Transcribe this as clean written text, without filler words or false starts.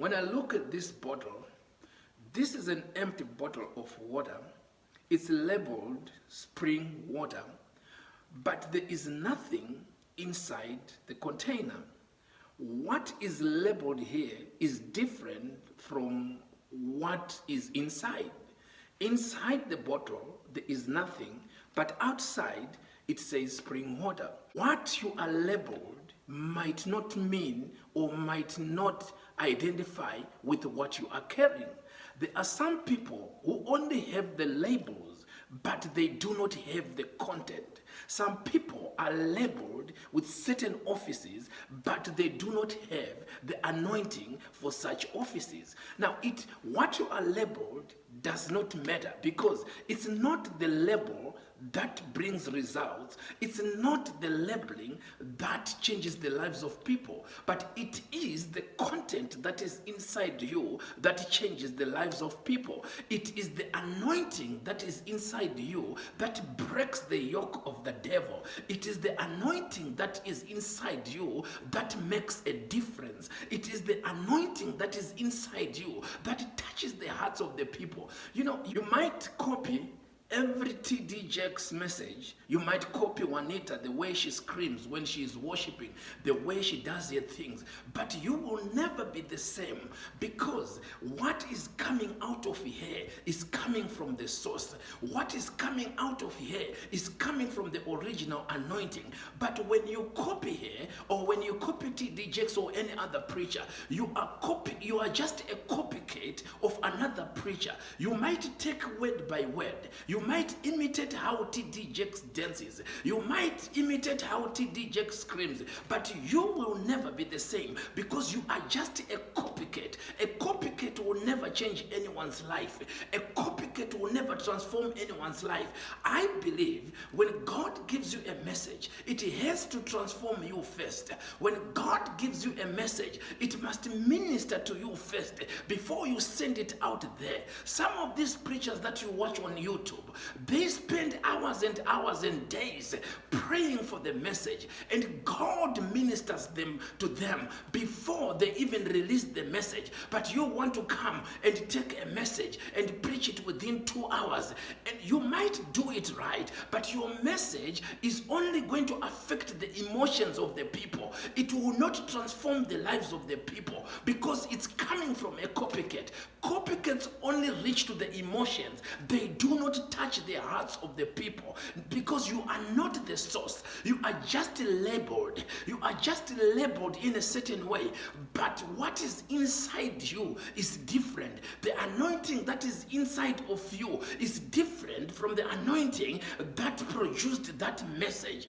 When I look at this bottle, this is an empty bottle of water. It's labeled spring water, but there is nothing inside the container. What is labeled here is different from what is inside. Inside the bottle, there is nothing, but outside, it says spring water. What you are labeled might not mean or might not identify with what you are carrying. There are some people who only have the labels, but they do not have the content. Some people are labeled with certain offices, but they do not have the anointing for such offices. Now, what you are labeled does not matter, because it's not the label that brings results. It's not the labeling that changes the lives of people, but it is the content that is inside you that changes the lives of people. It is the anointing that is inside you that breaks the yoke of the devil. It is the anointing that is inside you that makes a difference. It is the anointing that is inside you that touches the hearts of the people. You know, you might copy every TD Jakes message. You might copy Juanita, the way she screams when she is worshiping, the way she does her things, but you will never be the same, because what is coming out of here is coming from the source. What is coming out of here is coming from the original anointing. But when you copy here, or when you copy TD Jakes or any other preacher, you are just a copycat of another preacher. You might take word by word. You might imitate how TD Jakes dances. You might imitate how TD Jakes screams, but you will never be the same, because you are just a copycat. A copycat will never change anyone's life. A copycat will never transform anyone's life. I believe when God gives you a message, it has to transform you first. When God gives you a message, it must minister to you first before you send it out there. Some of these preachers that you watch on YouTube, they spend hours and hours and days praying for the message, and God ministers to them before they even release the message. But you want to come and take a message and preach it within 2 hours, and you might do it right, but your message is only going to affect the emotions of the people. It will not transform the lives of the people, because it's coming from a copycat. Copycats only reach to the emotions. They do not touch the hearts of the people, because you are not the source. You are just labeled. You are just labeled in a certain way, but what is inside you is different. The anointing that is inside of you is different from the anointing that produced that message.